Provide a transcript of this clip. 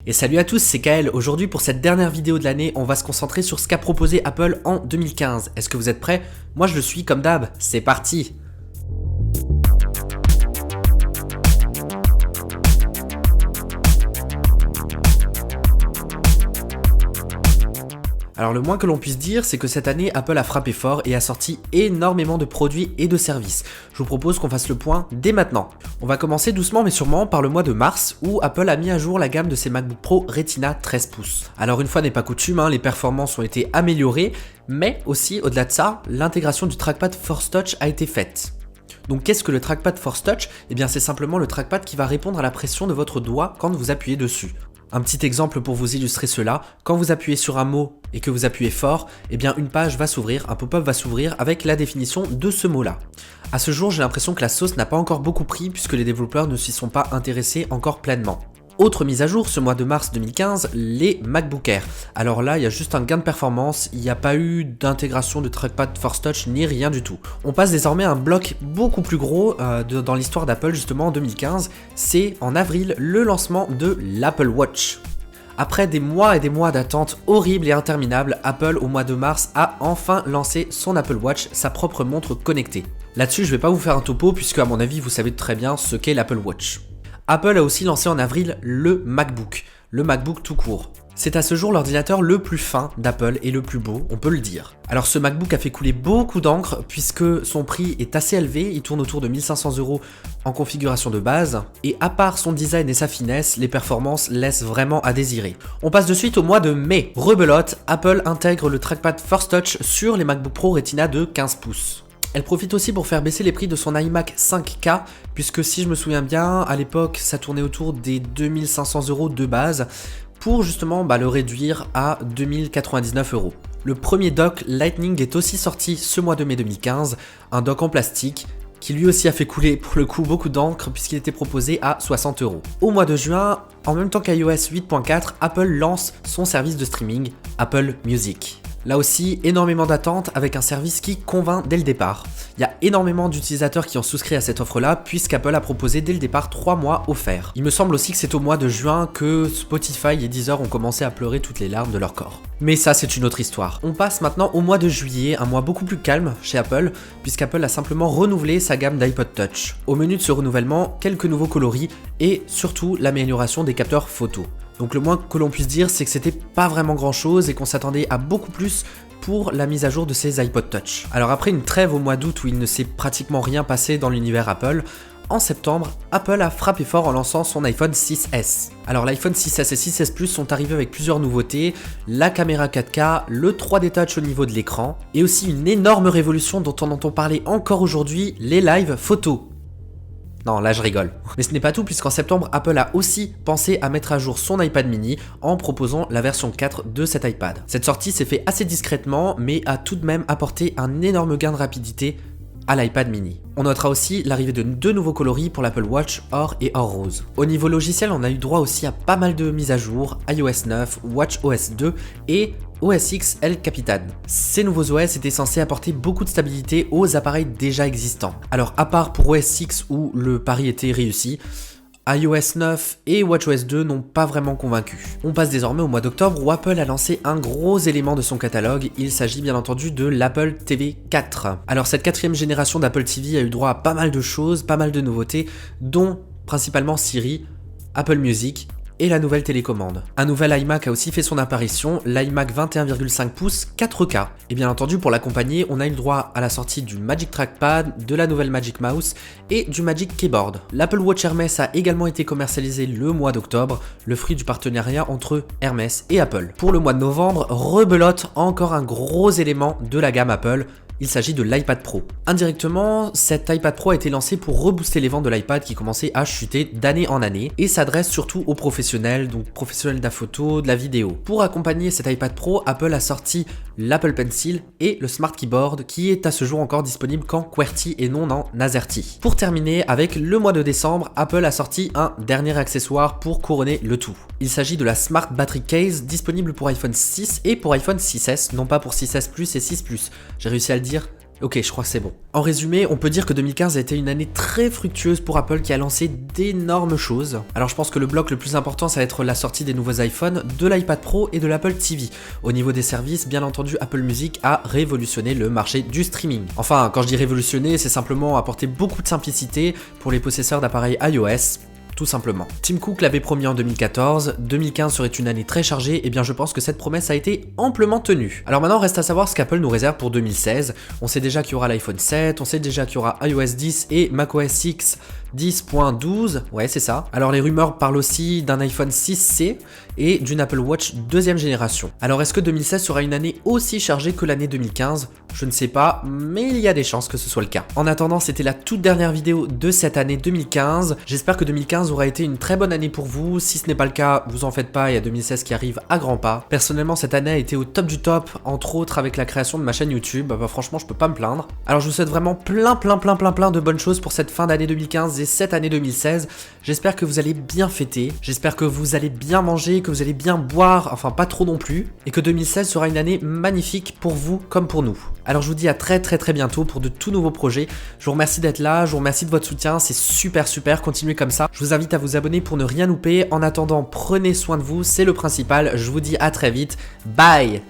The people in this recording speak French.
Et salut à tous, c'est Kael. Aujourd'hui pour cette dernière vidéo de l'année, on va se concentrer sur ce qu'a proposé Apple en 2015. Est-ce que vous êtes prêts? Moi je le suis comme d'hab, c'est parti! Alors le moins que l'on puisse dire, c'est que cette année, Apple a frappé fort et a sorti énormément de produits et de services. Je vous propose qu'on fasse le point dès maintenant. On va commencer doucement mais sûrement par le mois de mars où Apple a mis à jour la gamme de ses MacBook Pro Retina 13 pouces. Alors une fois n'est pas coutume, les performances ont été améliorées, mais aussi au-delà de ça, l'intégration du trackpad Force Touch a été faite. Donc qu'est-ce que le trackpad Force Touch? Eh bien c'est simplement le trackpad qui va répondre à la pression de votre doigt quand vous appuyez dessus. Un petit exemple pour vous illustrer cela, quand vous appuyez sur un mot et que vous appuyez fort, eh bien une page va s'ouvrir, un pop-up va s'ouvrir avec la définition de ce mot-là. À ce jour, j'ai l'impression que la sauce n'a pas encore beaucoup pris puisque les développeurs ne s'y sont pas intéressés encore pleinement. Autre mise à jour, ce mois de mars 2015, les MacBook Air. Alors là, il y a juste un gain de performance, il n'y a pas eu d'intégration de trackpad Force Touch ni rien du tout. On passe désormais à un bloc beaucoup plus gros dans l'histoire d'Apple justement en 2015, c'est en avril le lancement de l'Apple Watch. Après des mois et des mois d'attente horribles et interminables, Apple au mois de mars a enfin lancé son Apple Watch, sa propre montre connectée. Là-dessus, je vais pas vous faire un topo puisque à mon avis, vous savez très bien ce qu'est l'Apple Watch. Apple a aussi lancé en avril le MacBook tout court. C'est à ce jour l'ordinateur le plus fin d'Apple et le plus beau, on peut le dire. Alors ce MacBook a fait couler beaucoup d'encre puisque son prix est assez élevé, il tourne autour de 1500 € en configuration de base, et à part son design et sa finesse, les performances laissent vraiment à désirer. On passe de suite au mois de mai. Rebelote, Apple intègre le trackpad Force Touch sur les MacBook Pro Retina de 15 pouces. Elle profite aussi pour faire baisser les prix de son iMac 5K, puisque si je me souviens bien, à l'époque, ça tournait autour des 2500 € de base, pour justement le réduire à 2099 €. Le premier dock Lightning est aussi sorti ce mois de mai 2015, un dock en plastique, qui lui aussi a fait couler pour le coup beaucoup d'encre puisqu'il était proposé à 60 €. Au mois de juin, en même temps qu'iOS 8.4, Apple lance son service de streaming, Apple Music. Là aussi, énormément d'attentes avec un service qui convainc dès le départ. Il y a énormément d'utilisateurs qui ont souscrit à cette offre-là puisqu'Apple a proposé dès le départ 3 mois offerts. Il me semble aussi que c'est au mois de juin que Spotify et Deezer ont commencé à pleurer toutes les larmes de leur corps. Mais ça, c'est une autre histoire. On passe maintenant au mois de juillet, un mois beaucoup plus calme chez Apple puisqu'Apple a simplement renouvelé sa gamme d'iPod Touch. Au menu de ce renouvellement, quelques nouveaux coloris et surtout l'amélioration des capteurs photo. Donc le moins que l'on puisse dire, c'est que c'était pas vraiment grand chose et qu'on s'attendait à beaucoup plus pour la mise à jour de ces iPod Touch. Alors après une trêve au mois d'août où il ne s'est pratiquement rien passé dans l'univers Apple, en septembre, Apple a frappé fort en lançant son iPhone 6S. Alors l'iPhone 6S et 6S Plus sont arrivés avec plusieurs nouveautés, la caméra 4K, le 3D Touch au niveau de l'écran, et aussi une énorme révolution dont on entend parler encore aujourd'hui, les live photos. Non, là je rigole. Mais ce n'est pas tout puisqu'en septembre, Apple a aussi pensé à mettre à jour son iPad mini en proposant la version 4 de cet iPad. Cette sortie s'est faite assez discrètement mais a tout de même apporté un énorme gain de rapidité à l'iPad mini. On notera aussi l'arrivée de 2 nouveaux coloris pour l'Apple Watch Or et Or Rose. Au niveau logiciel, on a eu droit aussi à pas mal de mises à jour, iOS 9, WatchOS 2 et OS X El Capitan. Ces nouveaux OS étaient censés apporter beaucoup de stabilité aux appareils déjà existants. Alors à part pour OS X où le pari était réussi, iOS 9 et WatchOS 2 n'ont pas vraiment convaincu. On passe désormais au mois d'octobre où Apple a lancé un gros élément de son catalogue, il s'agit bien entendu de l'Apple TV 4. Alors cette 4e génération d'Apple TV a eu droit à pas mal de choses, pas mal de nouveautés, dont principalement Siri, Apple Music et la nouvelle télécommande. Un nouvel iMac a aussi fait son apparition, l'iMac 21,5 pouces 4K. Et bien entendu, pour l'accompagner, on a eu le droit à la sortie du Magic Trackpad, de la nouvelle Magic Mouse et du Magic Keyboard. L'Apple Watch Hermès a également été commercialisé le mois d'octobre, le fruit du partenariat entre Hermès et Apple. Pour le mois de novembre, rebelote encore un gros élément de la gamme Apple. Il s'agit de l'iPad Pro. Indirectement, cet iPad Pro a été lancé pour rebooster les ventes de l'iPad qui commençaient à chuter d'année en année et s'adresse surtout aux professionnels, donc professionnels de la photo, de la vidéo. Pour accompagner cet iPad Pro, Apple a sorti l'Apple Pencil et le Smart Keyboard qui est à ce jour encore disponible qu'en QWERTY et non en AZERTY. Pour terminer, avec le mois de décembre, Apple a sorti un dernier accessoire pour couronner le tout. Il s'agit de la Smart Battery Case disponible pour iPhone 6 et pour iPhone 6S, non pas pour 6S Plus et 6 Plus. J'ai réussi à le dire Ok, je crois que c'est bon. En résumé, on peut dire que 2015 a été une année très fructueuse pour Apple qui a lancé d'énormes choses. Alors je pense que le bloc le plus important, ça va être la sortie des nouveaux iPhones, de l'iPad Pro et de l'Apple TV. Au niveau des services, bien entendu, Apple Music a révolutionné le marché du streaming. Enfin, quand je dis révolutionner, c'est simplement apporter beaucoup de simplicité pour les possesseurs d'appareils iOS. Tout simplement. Tim Cook l'avait promis en 2014, 2015 serait une année très chargée, et bien je pense que cette promesse a été amplement tenue. Alors maintenant reste à savoir ce qu'Apple nous réserve pour 2016. On sait déjà qu'il y aura l'iPhone 7, on sait déjà qu'il y aura iOS 10 et macOS X 10.12, ouais c'est ça. Alors les rumeurs parlent aussi d'un iPhone 6C et d'une Apple Watch deuxième génération. Alors est-ce que 2016 sera une année aussi chargée que l'année 2015 ? Je ne sais pas, mais il y a des chances que ce soit le cas. En attendant, c'était la toute dernière vidéo de cette année 2015. J'espère que 2015 aura été une très bonne année pour vous. Si ce n'est pas le cas, vous en faites pas, il y a 2016 qui arrive à grands pas. Personnellement, cette année a été au top du top, entre autres avec la création de ma chaîne YouTube. Franchement, je peux pas me plaindre. Alors je vous souhaite vraiment plein de bonnes choses pour cette fin d'année 2015 et cette année 2016. J'espère que vous allez bien fêter, j'espère que vous allez bien manger, que vous allez bien boire, enfin pas trop non plus, et que 2016 sera une année magnifique pour vous comme pour nous. Alors je vous dis à très bientôt pour de tout nouveaux projets. Je vous remercie d'être là, je vous remercie de votre soutien, c'est super, continuez comme ça. Je vous invite à vous abonner pour ne rien louper. En attendant, prenez soin de vous, c'est le principal. Je vous dis à très vite, bye.